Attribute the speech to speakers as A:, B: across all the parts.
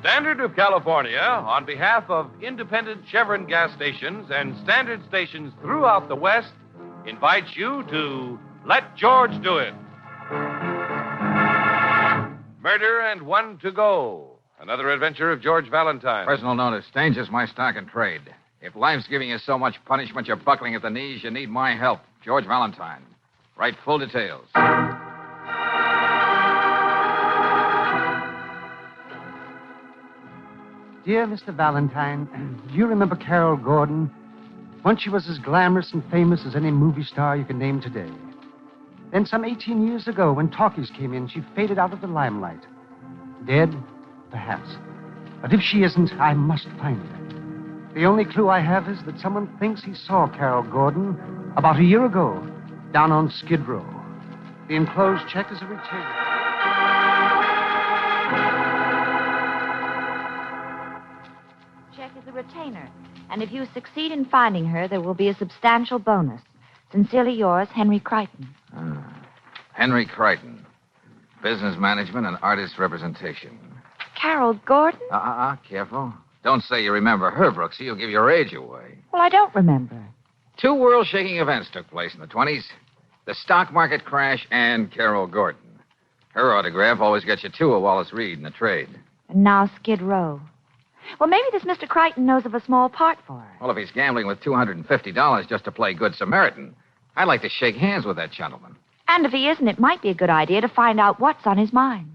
A: Standard of California, on behalf of independent Chevron gas stations and standard stations throughout the West, invites you to Let George Do It. Murder and One to Go. Another adventure of George Valentine.
B: Personal notice. Danger's my stock and trade. If life's giving you so much punishment you're buckling at the knees, you need my help. George Valentine. Write full details.
C: Dear Mr. Valentine, do you remember Carol Gordon? Once she was as glamorous and famous as any movie star you can name today. Then some 18 years ago, when talkies came in, she faded out of the limelight. Dead? Perhaps. But if she isn't, I must find her. The only clue I have is that someone thinks he saw Carol Gordon about a year ago down on Skid Row. The enclosed check is a retainer.
D: Is a retainer, and if you succeed in finding her, there will be a substantial bonus. Sincerely yours, Henry Crichton.
B: Henry Crichton. Business management and artist representation.
D: Carol Gordon?
B: Careful. Don't say you remember her, Brooksy. You'll give your age away.
D: Well, I don't remember.
B: 2 world-shaking events took place in the 20s. The stock market crash and Carol Gordon. Her autograph always gets you 2 of Wallace Reed in the trade.
D: And now Skid Row. Well, maybe this Mr. Crichton knows of a small part for her.
B: Well, if he's gambling with $250 just to play Good Samaritan, I'd like to shake hands with that gentleman.
D: And if he isn't, it might be a good idea to find out what's on his mind.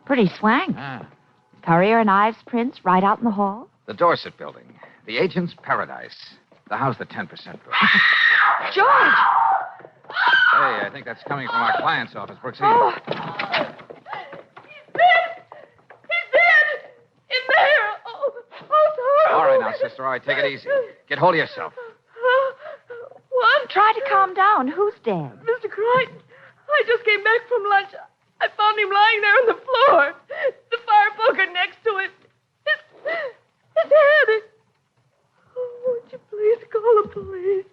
D: Pretty swank. Currier and Ives prints right out in the hall.
B: The Dorset Building. The Agent's Paradise. The house that 10% goes.
D: George!
B: Hey, I think that's coming from our client's office, Brooksy.
E: Oh. He's dead! He's dead! In there! Oh, sorry.
B: All right now, sister. All right, take it easy. Get hold of yourself.
E: What?
D: Try to calm down. Who's dead?
E: Mr. Crichton. I just came back from lunch. I found him lying there on the floor. The fire poker next to him. His head. Oh, won't you please call the police?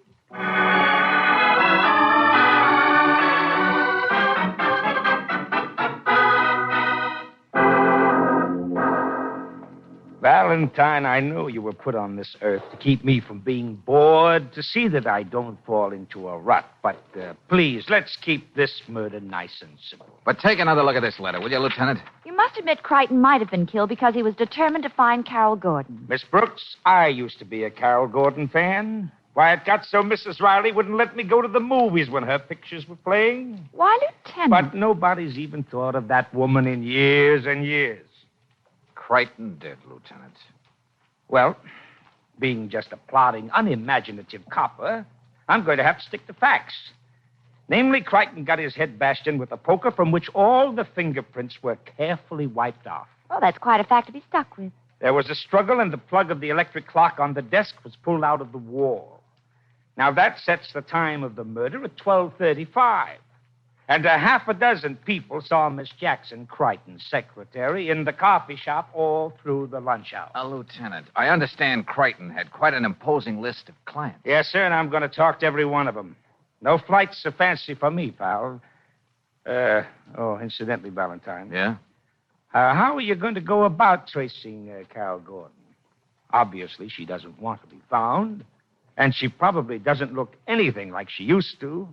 F: Valentine, I know you were put on this earth to keep me from being bored, to see that I don't fall into a rut. But please, let's keep this murder nice and simple.
B: But take another look at this letter, will you, Lieutenant?
D: You must admit Crichton might have been killed because he was determined to find Carol Gordon.
F: Miss Brooks, I used to be a Carol Gordon fan. Why, it got so Mrs. Riley wouldn't let me go to the movies when her pictures were playing.
D: Why, Lieutenant?
F: But nobody's even thought of that woman in years and years.
B: Crichton did, Lieutenant.
F: Well, being just a plodding, unimaginative copper, I'm going to have to stick to facts. Namely, Crichton got his head bashed in with a poker from which all the fingerprints were carefully wiped off.
D: Oh, that's quite a fact to be stuck with.
F: There was a struggle, and the plug of the electric clock on the desk was pulled out of the wall. Now, that sets the time of the murder at 12:35. And a half a dozen people saw Miss Jackson, Crichton's secretary, in the coffee shop all through the lunch hour.
B: Lieutenant, I understand Crichton had quite an imposing list of clients.
F: Yes, sir, and I'm going to talk to every one of them. No flights so fancy for me, pal. Incidentally, Valentine.
B: Yeah?
F: How are you going to go about tracing Carol Gordon? Obviously, she doesn't want to be found, and she probably doesn't look anything like she used to.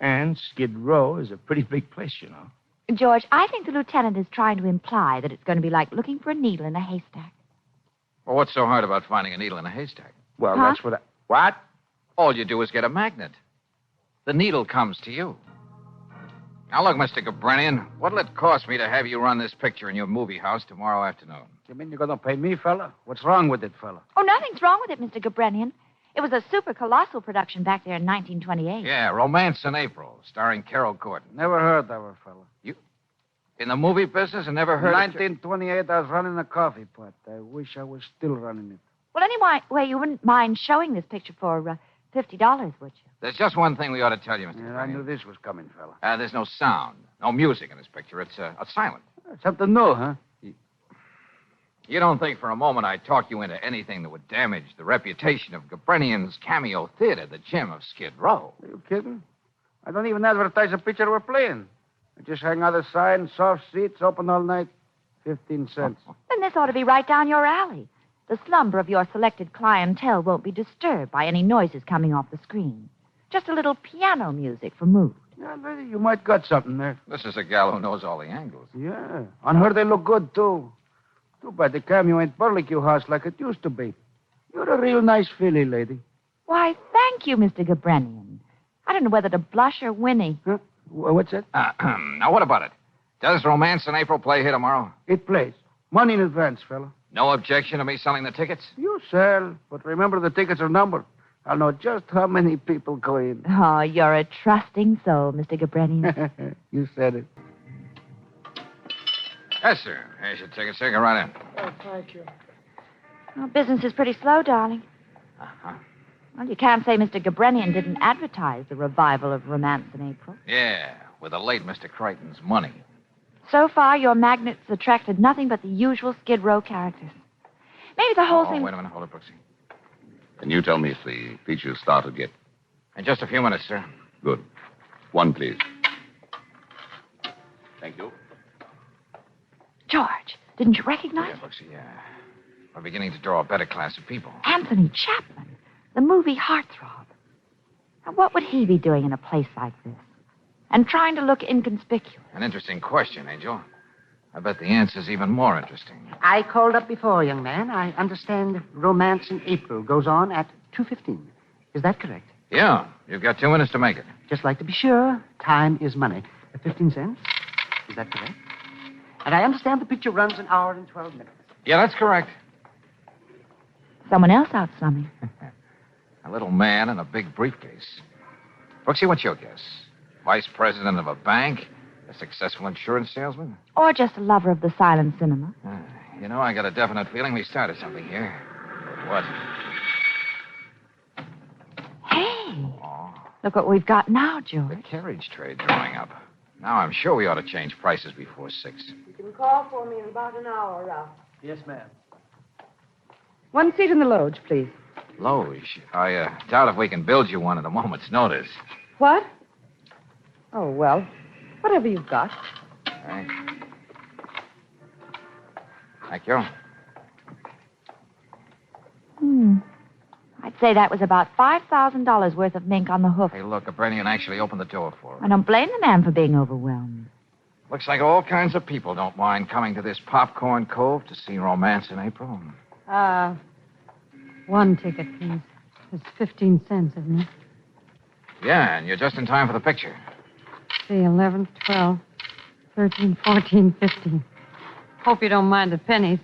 F: And Skid Row is a pretty big place, you know.
D: George, I think the lieutenant is trying to imply that it's going to be like looking for a needle in a haystack.
B: Well, what's so hard about finding a needle in a haystack?
F: Well, that's what What?
B: All you do is get a magnet. The needle comes to you. Now, look, Mr. Gabranian, what'll it cost me to have you run this picture in your movie house tomorrow afternoon?
C: You mean you're going to pay me, fella? What's wrong with it, fella?
D: Oh, nothing's wrong with it, Mr. Gabranian. It was a super colossal production back there in 1928.
B: Yeah, Romance in April, starring Carol Gordon.
C: Never heard of her, fella.
B: You in the movie business and never heard
C: In
B: of
C: 1928, I was running a coffee pot. I wish I was still running it.
D: Well, anyway, you wouldn't mind showing this picture for $50, would you?
B: There's just one thing we ought to tell you, Mr.
C: Yeah, I
B: Gabranian.
C: knew this was coming, fella.
B: There's no sound, no music in this picture. It's silent.
C: Something new, huh?
B: You don't think for a moment I'd talk you into anything that would damage the reputation of Gabrenian's Cameo Theater, the gem of Skid Row.
G: Are you kidding? I don't even advertise the picture we're playing. I just hang out a sign, soft seats, open all night, 15 cents.
D: Then this ought to be right down your alley. The slumber of your selected clientele won't be disturbed by any noises coming off the screen. Just a little piano music for mood.
G: Yeah, lady, you might got something there.
B: This is a gal who knows all the angles.
G: Yeah. On her, they look good, too. Too bad the Cameo ain't barbecue house like it used to be. You're a real nice filly, lady.
D: Why, thank you, Mr. Gabrenian. I don't know whether to blush or whinny.
G: Huh? What's that?
B: Now, what about it? Does Romance in April play here tomorrow?
G: It plays. Money in advance, fella.
B: No objection to me selling the tickets?
G: You sell, but remember the tickets are numbered. I'll know just how many people go in.
D: Oh, you're a trusting soul, Mr. Gabrenian.
G: You said it.
B: Yes, sir. Here's your ticket, sir. Go right in.
E: Oh, thank you.
D: Well, business is pretty slow, darling.
B: Uh-huh.
D: Well, you can't say Mr. Gabrenian didn't advertise the revival of Romance in April.
B: Yeah, with the late Mr. Crichton's money.
D: So far, your magnets attracted nothing but the usual Skid Row characters. Maybe the whole thing...
B: Wait a minute. Hold it, Brooksy.
H: Can you tell me if the feature's started yet?
B: In just a few minutes, sir.
H: Good. One, please. Thank you.
D: George, didn't you recognize him?
B: Brooksy, we're beginning to draw a better class of people.
D: Anthony Chapman, the movie heartthrob. Now, what would he be doing in a place like this? And trying to look inconspicuous.
B: An interesting question, Angel. I bet the answer's even more interesting.
C: I called up before, young man. I understand Romance in April goes on at 2:15. Is that correct?
B: Yeah, you've got 2 minutes to make it.
C: Just like to be sure, time is money. 15 cents? Is that correct? And I understand the picture runs an hour and 12 minutes.
B: Yeah, that's correct.
D: Someone else out slumming.
B: A little man in a big briefcase. Brooksy, what's your guess? Vice president of a bank? A successful insurance salesman?
D: Or just a lover of the silent cinema.
B: You know, I got a definite feeling we started something here. But what?
D: Hey,
B: Oh,
D: look what we've got now,
B: the
D: George.
B: carriage trade drawing up. Now I'm sure we ought to change prices before 6.
E: You can call for me in about an hour, Ralph.
C: Yes, ma'am.
E: One seat in the loge, please.
B: Loge. I doubt if we can build you one at a moment's notice.
E: What? Oh, well, whatever you've got.
B: Thanks. Thank you.
D: I'd say that was about $5,000 worth of mink on the hoof.
B: Hey, look, Gabrenian actually opened the door for
D: I
B: us.
D: don't blame the man for being overwhelmed.
B: Looks like all kinds of people don't mind coming to this popcorn cove to see Romance in April.
I: One ticket, please. It's 15 cents, isn't it?
B: Yeah, and you're just in time for the picture.
I: See, 11, 12, 13, 14, 15. Hope you don't mind the pennies.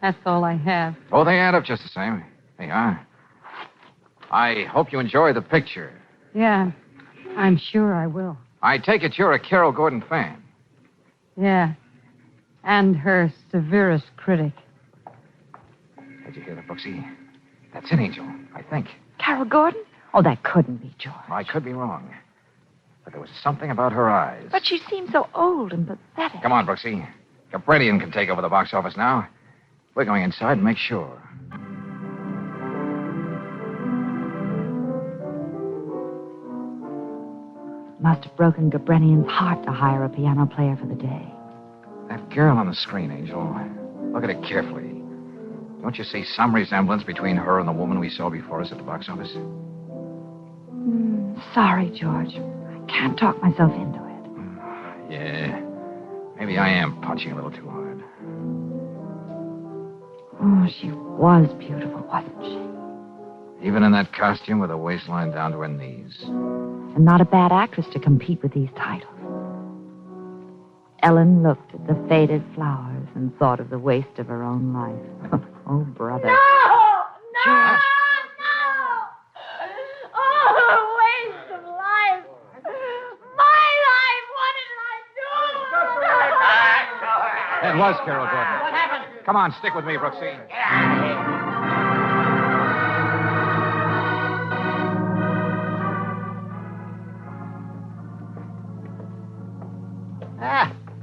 I: That's all I have.
B: Oh, they add up just the same. They are. I hope you enjoy the picture.
I: Yeah, I'm sure I will.
B: I take it you're a Carol Gordon fan.
I: Yeah. And her severest critic.
B: Did you hear that, Brooksy? That's it, Angel, I think.
D: Carol Gordon? Oh, that couldn't be George.
B: I could be wrong. But there was something about her eyes.
D: But she seemed so old and pathetic.
B: Come on, Brooksy. Gabrenian can take over the box office now. We're going inside and make sure.
D: Must have broken Gabrenian's heart to hire a piano player for the day.
B: That girl on the screen, Angel. Look at it carefully. Don't you see some resemblance between her and the woman we saw before us at the box office?
D: Sorry, George. I can't talk myself into it.
B: Yeah. Maybe I am punching a little too hard.
D: Oh, she was beautiful, wasn't she?
B: Even in that costume with a waistline down to her knees.
D: And not a bad actress to compete with these titles. Ellen looked at the faded flowers and thought of the waste of her own life. Oh, brother.
E: No!
D: George.
E: Oh, waste of life. My life, what did I do?
B: It was Carol Gordon. What happened? Come on, stick with me, Brooksy.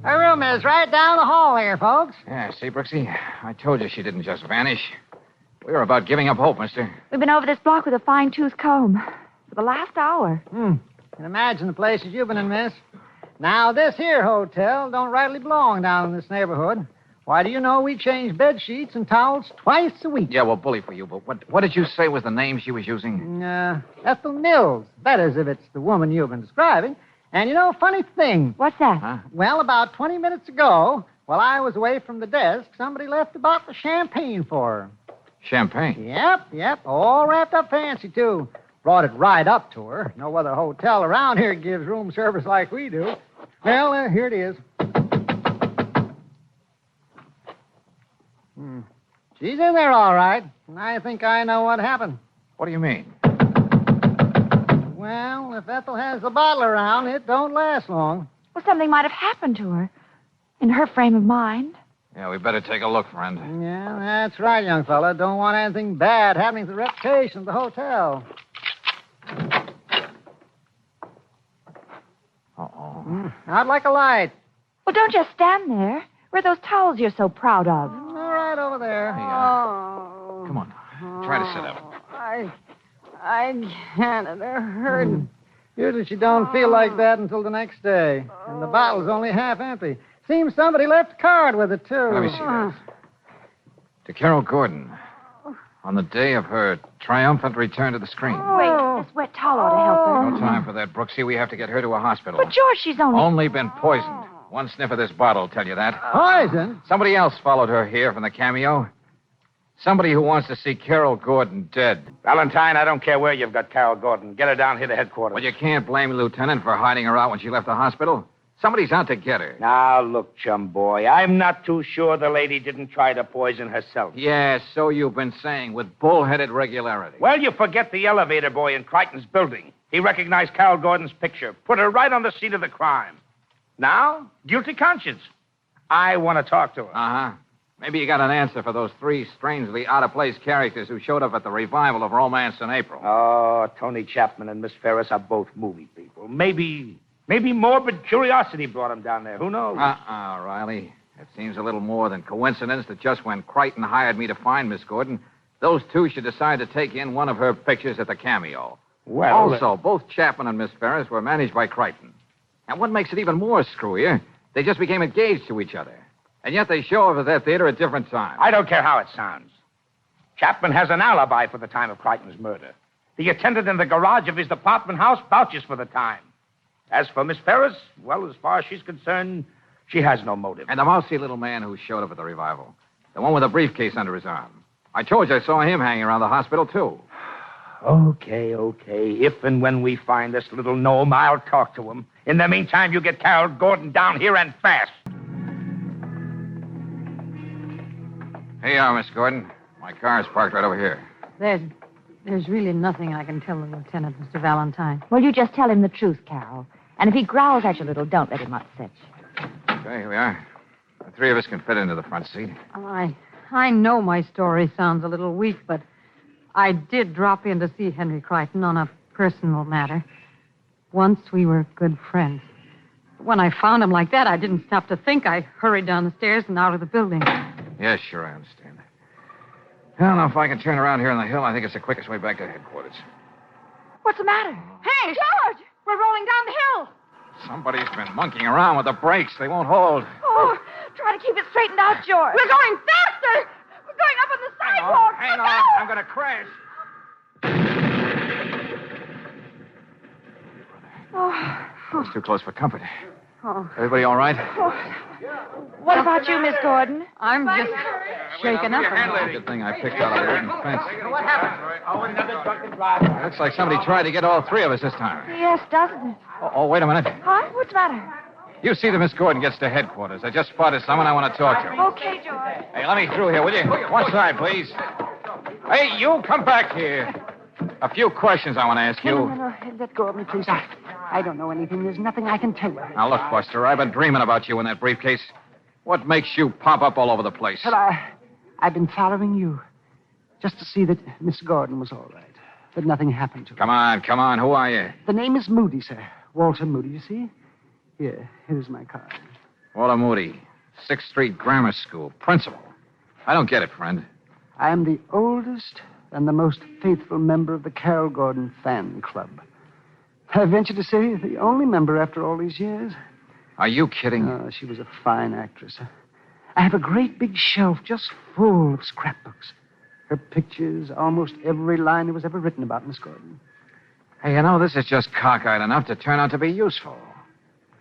J: Her room is right down the hall here, folks.
B: Yeah, see, Brooksy? I told you she didn't just vanish. We were about giving up hope, mister.
D: We've been over this block with a fine-tooth comb for the last hour.
J: Can imagine the places you've been in, miss. Now, this here hotel don't rightly belong down in this neighborhood. Why, do you know we change bed sheets and towels twice a week?
B: Yeah, well, bully for you, but what did you say was the name she was using?
J: Ethel Mills. That is, if it's the woman you've been describing. And, you know, funny thing.
D: What's that?
B: Huh?
J: Well, about 20 minutes ago, while I was away from the desk, somebody left a bottle of champagne for her.
B: Champagne?
J: Yep. All wrapped up fancy, too. Brought it right up to her. No other hotel around here gives room service like we do. Well, here it is. She's in there all right. And I think I know what happened.
B: What do you mean?
J: Well, if Ethel has the bottle around, it don't last long.
D: Well, something might have happened to her in her frame of mind.
B: Yeah, we better take a look, friend.
J: Yeah, that's right, young fella. Don't want anything bad happening to the reputation of the hotel.
B: Uh-oh.
J: Out like a light.
D: Well, don't just stand there. Where are those towels you're so proud of?
J: All right over there.
B: Hey, come on. Try to sit up.
J: I can't. It hurts. Usually she don't feel like that until the next day. And the bottle's only half empty. Seems somebody left a card with it, too.
B: Let me see that. To Carol Gordon, on the day of her triumphant return to the screen.
D: Wait, this wet towel ought to help her.
B: No time for that, Brooksy. We have to get her to a hospital.
D: But, George, she's only
B: Been poisoned. One sniff of this bottle will tell you that.
J: Poison?
B: Somebody else followed her here from the cameo. Somebody who wants to see Carol Gordon dead.
F: Valentine, I don't care where you've got Carol Gordon. Get her down here to headquarters.
B: Well, you can't blame Lieutenant for hiding her out when she left the hospital. Somebody's out to get her.
F: Now, look, chum boy, I'm not too sure the lady didn't try to poison herself.
B: Yeah, so you've been saying, with bullheaded regularity.
F: Well, you forget the elevator boy in Crichton's building. He recognized Carol Gordon's picture, put her right on the scene of the crime. Now, guilty conscience. I want to talk to her.
B: Uh-huh. Maybe you got an answer for those three strangely out-of-place characters who showed up at the revival of Romance in April.
F: Oh, Tony Chapman and Miss Ferris are both movie people. Maybe morbid curiosity brought them down there. Who knows?
B: Riley. It seems a little more than coincidence that just when Crichton hired me to find Miss Gordon, those two should decide to take in one of her pictures at the cameo.
F: Well,
B: also, both Chapman and Miss Ferris were managed by Crichton. And what makes it even more screwier, they just became engaged to each other. And yet they show up at that theater at different times.
F: I don't care how it sounds. Chapman has an alibi for the time of Crichton's murder. The attendant in the garage of his apartment house vouches for the time. As for Miss Ferris, well, as far as she's concerned, she has no motive.
B: And the mousy little man who showed up at the revival. The one with a briefcase under his arm. I told you I saw him hanging around the hospital, too.
F: Okay. If and when we find this little gnome, I'll talk to him. In the meantime, you get Carol Gordon down here and fast.
B: Here you are, Miss Gordon. My car's parked right over here.
I: There's really nothing I can tell the lieutenant, Mr. Valentine.
D: Well, you just tell him the truth, Carol. And if he growls at you a little, don't let him upset you.
B: Okay, here we are. The three of us can fit into the front seat.
I: I know my story sounds a little weak, but I did drop in to see Henry Crichton on a personal matter. Once we were good friends. When I found him like that, I didn't stop to think. I hurried down the stairs and out of the building.
B: Yes, sure, I understand. I don't know if I can turn around here on the hill. I think it's the quickest way back to headquarters.
D: What's the matter?
I: Hey, George! We're rolling down the hill.
B: Somebody's been monkeying around with the brakes. They won't hold.
D: Oh, try to keep it straightened out, George.
I: We're going faster! We're going up on the sidewalk!
B: Hang on. I'm going to crash.
D: Oh.
B: It's too close for comfort.
I: Oh.
B: Everybody all right?
D: What about you, Miss Gordon?
I: I'm just shaken up.
B: Good thing I picked out a wooden fence.
F: What happened? Oh, another drunken driver.
B: Looks like somebody tried to get all three of us this time.
D: Yes, doesn't it?
B: Oh, wait a minute.
D: Huh? What's the matter?
B: You see that Miss Gordon gets to headquarters. I just spotted someone I want to talk to.
D: Okay, George.
B: Hey, let me through here, will you? One side, please. Hey, you come back here. A few questions I want to ask you.
J: No. Let go of me, please. I don't know anything. There's nothing I can tell you.
B: Now, look, Buster, I've been dreaming about you in that briefcase. What makes you pop up all over the place?
C: Well, I've been following you just to see that Miss Gordon was all right, that nothing happened to her.
B: Come on. Who are you?
C: The name is Moody, sir. Walter Moody, you see? Here's my card.
B: Walter Moody, 6th Street Grammar School, principal. I don't get it, friend.
C: I am the oldest and the most faithful member of the Carol Gordon fan club. I venture to say the only member after all these years.
B: Are you kidding?
C: Oh, she was a fine actress. I have a great big shelf just full of scrapbooks. Her pictures, almost every line that was ever written about Miss Gordon.
B: Hey, you know, this is just cockeyed enough to turn out to be useful.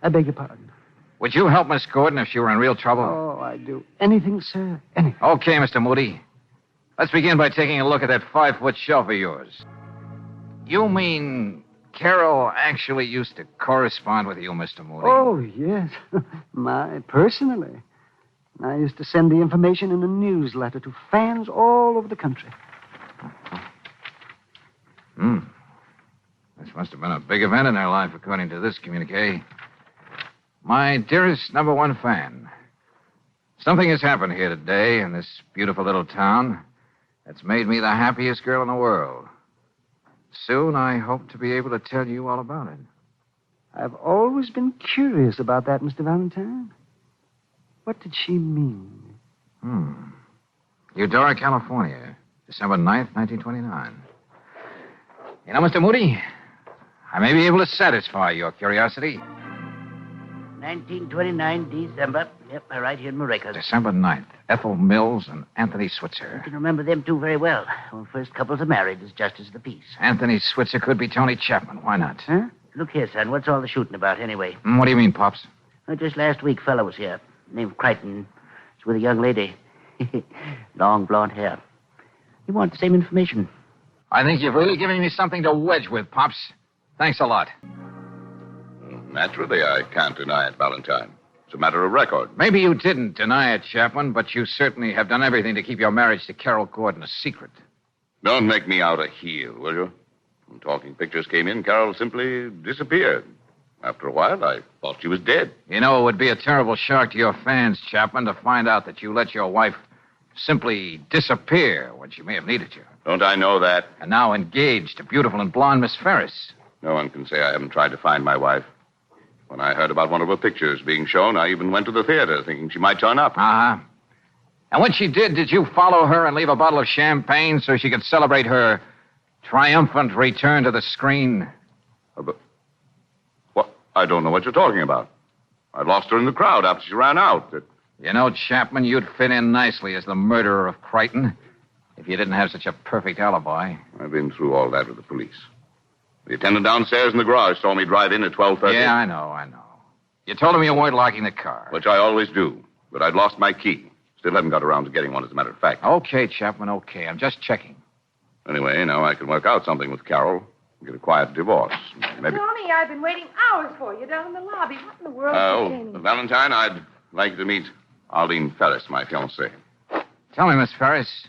C: I beg your pardon.
B: Would you help Miss Gordon if she were in real trouble?
C: Oh, I'd do anything, sir. Anything.
B: Okay, Mr. Moody. Let's begin by taking a look at that 5-foot shelf of yours. You mean Carol actually used to correspond with you, Mr. Moody?
C: Oh, yes. Personally. I used to send the information in a newsletter to fans all over the country.
B: This must have been a big event in her life, according to this communique. My dearest number one fan, something has happened here today in this beautiful little town that's made me the happiest girl in the world. Soon, I hope to be able to tell you all about it.
C: I've always been curious about that, Mr. Valentine. What did she mean?
B: Eudora, California, December 9th, 1929. You know, Mr. Moody, I may be able to satisfy your curiosity.
K: 1929, December. Yep, I write here in my records.
B: December 9th. Ethel Mills and Anthony Switzer.
K: I can remember them two very well. When first couples are married as justice of the peace.
B: Anthony Switzer could be Tony Chapman. Why not?
K: Huh? Look here, son. What's all the shooting about, anyway?
B: What do you mean, Pops?
K: Well, just last week, fella was here. Named Crichton. He's with a young lady. Long blonde hair. He wanted the same information.
B: I think you've really given me something to wedge with, Pops. Thanks a lot.
H: Naturally, I can't deny it, Valentine. It's a matter of record.
B: Maybe you didn't deny it, Chapman, but you certainly have done everything to keep your marriage to Carol Gordon a secret.
H: Don't make me out a heel, will you? When Talking Pictures came in, Carol simply disappeared. After a while, I thought she was dead.
B: You know, it would be a terrible shock to your fans, Chapman, to find out that you let your wife simply disappear when she may have needed you.
H: Don't I know that?
B: And now engaged to beautiful and blonde Miss Ferris.
H: No one can say I haven't tried to find my wife. When I heard about one of her pictures being shown, I even went to the theater thinking she might turn up.
B: Uh-huh. And when she did you follow her and leave a bottle of champagne so she could celebrate her triumphant return to the screen?
H: But what? I don't know what you're talking about. I lost her in the crowd after she ran out.
B: You know, Chapman, you'd fit in nicely as the murderer of Crichton if you didn't have such a perfect alibi.
H: I've been through all that with the police. The attendant downstairs in the garage saw me drive in at 12:30.
B: Yeah, I know. You told him you weren't locking the car.
H: Which I always do. But I'd lost my key. Still haven't got around to getting one, as a matter of fact.
B: Okay, Chapman, okay. I'm just checking.
H: Anyway, now I can work out something with Carol. Get a quiet divorce. Maybe.
E: Tony, I've been waiting hours for you down in the lobby. What in the world is it?
H: Valentine, I'd like you to meet Arlene Ferris, my fiancée.
B: Tell me, Miss Ferris,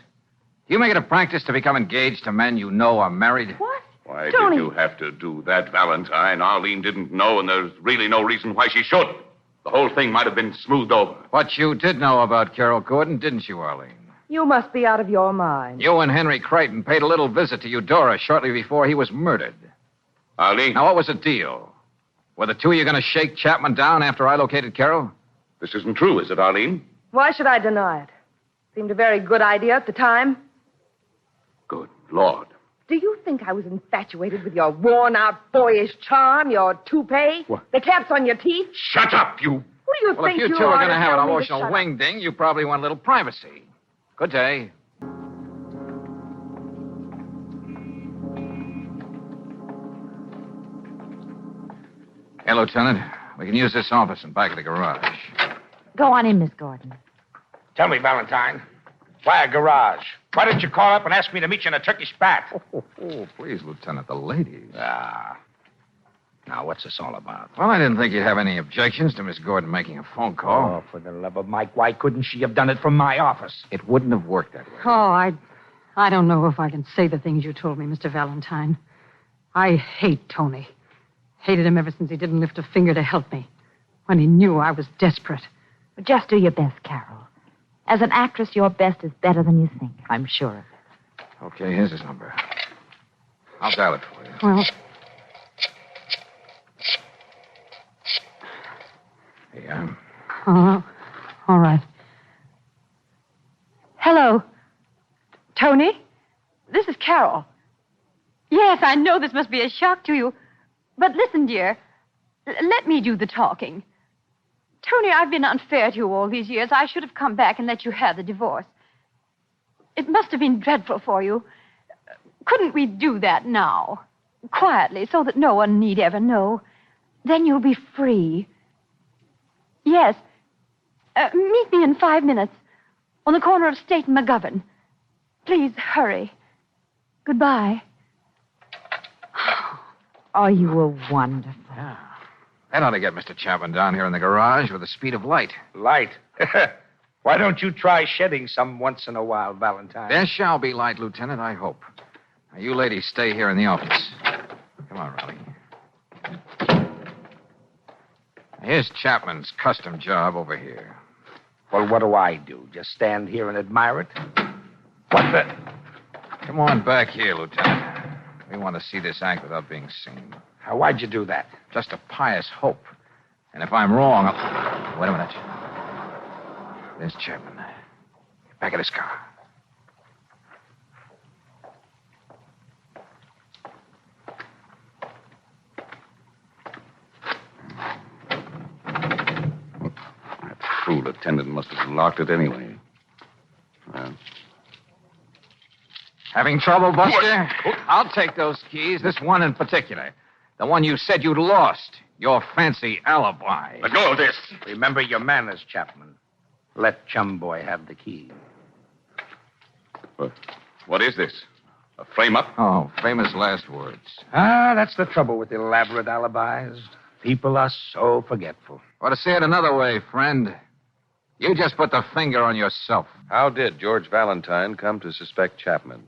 B: do you make it a practice to become engaged to men you know are married?
E: What?
H: Why
E: Tony.
H: did you have to do that, Valentine? Arlene didn't know, and there's really no reason why she should. The whole thing might have been smoothed over.
B: But you did know about Carol Gordon, didn't you, Arlene?
E: You must be out of your mind.
B: You and Henry Crichton paid a little visit to Eudora shortly before he was murdered.
H: Arlene?
B: Now, what was the deal? Were the two of you going to shake Chapman down after I located Carol?
H: This isn't true, is it, Arlene?
E: Why should I deny it? Seemed a very good idea at the time.
H: Good Lord.
E: Do you think I was infatuated with your worn-out boyish charm, your toupee,
H: What?
E: the caps on your teeth?
H: Shut up, you...
E: Who do you
B: Well,
E: think
B: if you
E: you
B: two are
E: are
B: going to have
E: tell
B: an
E: me to
B: emotional
E: shut up?
B: wing-ding, you probably want a little privacy. Good day. Hey, Lieutenant, we can use this office in back of the garage.
D: Go on in, Miss Gordon.
F: Tell me, Valentine, why a garage? Why didn't you call up and ask me to meet you in a Turkish bath?
B: Oh, please, Lieutenant, the ladies.
F: Now, what's this all about?
B: Well, I didn't think you'd have any objections to Miss Gordon making a phone call.
F: Oh, for the love of Mike, why couldn't she have done it from my office?
B: It wouldn't have worked that way.
I: Oh, I don't know if I can say the things you told me, Mr. Valentine. I hate Tony. Hated him ever since he didn't lift a finger to help me. When he knew I was desperate.
D: Just do your best, Carol. As an actress, your best is better than you think. I'm sure of it.
B: Okay, here's his number. I'll dial it for you.
I: Well,
B: Here you are.
I: All right.
E: Hello. Tony? This is Carol. Yes, I know this must be a shock to you. But listen, dear. Let me do the talking. Tony, I've been unfair to you all these years. I should have come back and let you have the divorce. It must have been dreadful for you. Couldn't we do that now? Quietly, so that no one need ever know. Then you'll be free. Yes. Meet me in 5 minutes on the corner of State and McGovern. Please hurry. Goodbye.
D: Oh, you were wonderful.
B: Yeah. That ought to get Mr. Chapman down here in the garage with the speed of light.
F: Light? Why don't you try shedding some once in a while, Valentine?
B: There shall be light, Lieutenant, I hope. Now, you ladies stay here in the office. Come on, Riley. Here's Chapman's custom job over here.
F: Well, what do I do? Just stand here and admire it? What the...
B: Come on back here, Lieutenant. We want to see this act without being seen.
F: Why'd you do that?
B: Just a pious hope. And if I'm wrong, I'll... Wait a minute. There's Chapman. Back of his car.
H: That fool attendant must have locked it anyway. Well...
B: Having trouble, Buster? I'll take those keys, this one in particular. The one you said you'd lost. Your fancy alibi.
H: Let go of this.
F: Remember your manners, Chapman. Let Chum Boy have the key.
H: What is this? A frame-up?
B: Oh, famous last words.
F: That's the trouble with elaborate alibis. People are so forgetful.
B: Or to say it another way, friend, you just put the finger on yourself.
A: How did George Valentine come to suspect Chapman?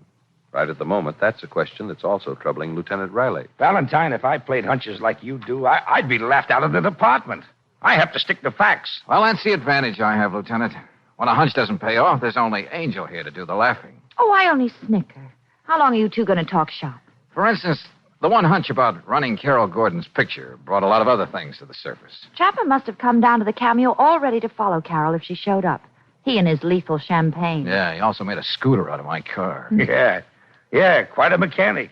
A: Right at the moment, that's a question that's also troubling Lieutenant Riley.
F: Valentine, if I played hunches like you do, I'd be laughed out of the department. I have to stick to facts.
B: Well, that's the advantage I have, Lieutenant. When a hunch doesn't pay off, there's only Angel here to do the laughing.
D: Oh, I only snicker. How long are you two going to talk shop?
B: For instance, the one hunch about running Carol Gordon's picture brought a lot of other things to the surface.
D: Chapman must have come down to the cameo all ready to follow Carol if she showed up. He and his lethal champagne.
B: Yeah, he also made a scooter out of my car.
F: Yeah, quite a mechanic.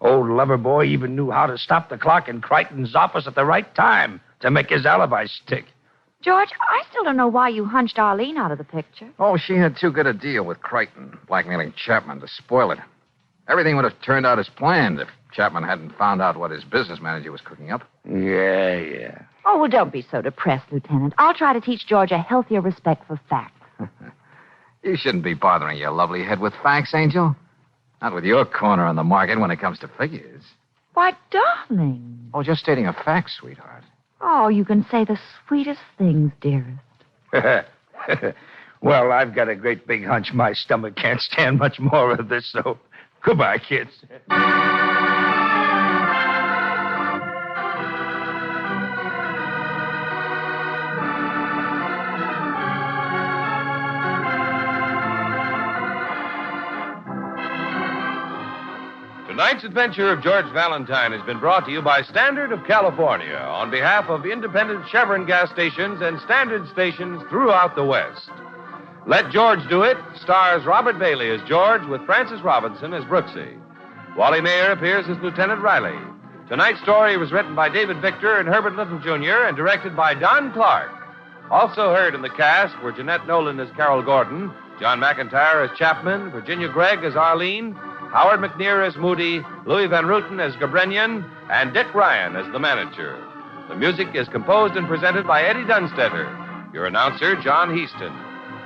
F: Old lover boy even knew how to stop the clock in Crichton's office at the right time to make his alibi stick.
D: George, I still don't know why you hunched Arlene out of the picture.
B: Oh, she had too good a deal with Crichton, blackmailing Chapman to spoil it. Everything would have turned out as planned if Chapman hadn't found out what his business manager was cooking up.
F: Yeah.
D: Oh, well, don't be so depressed, Lieutenant. I'll try to teach George a healthier respect for facts.
B: You shouldn't be bothering your lovely head with facts, Angel. Not with your corner on the market when it comes to figures.
D: Why, darling.
B: Oh, just stating a fact, sweetheart.
D: Oh, you can say the sweetest things, dearest.
F: Well, I've got a great big hunch my stomach can't stand much more of this, so goodbye, kids.
A: Tonight's adventure of George Valentine has been brought to you by Standard of California on behalf of independent Chevron gas stations and Standard stations throughout the West. Let George Do It stars Robert Bailey as George with Francis Robinson as Brooksy. Wally Mayer appears as Lieutenant Riley. Tonight's story was written by David Victor and Herbert Little, Jr. and directed by Don Clark. Also heard in the cast were Jeanette Nolan as Carol Gordon, John McIntyre as Chapman, Virginia Gregg as Arlene, Howard McNear as Moody, Louis Van Ruten as Gabrenian, and Dick Ryan as the manager. The music is composed and presented by Eddie Dunstetter. Your announcer, John Heaston.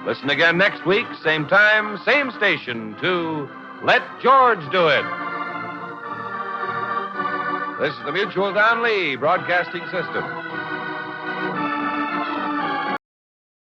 A: Listen again next week, same time, same station, to Let George Do It. This is the Mutual Don Lee Broadcasting System.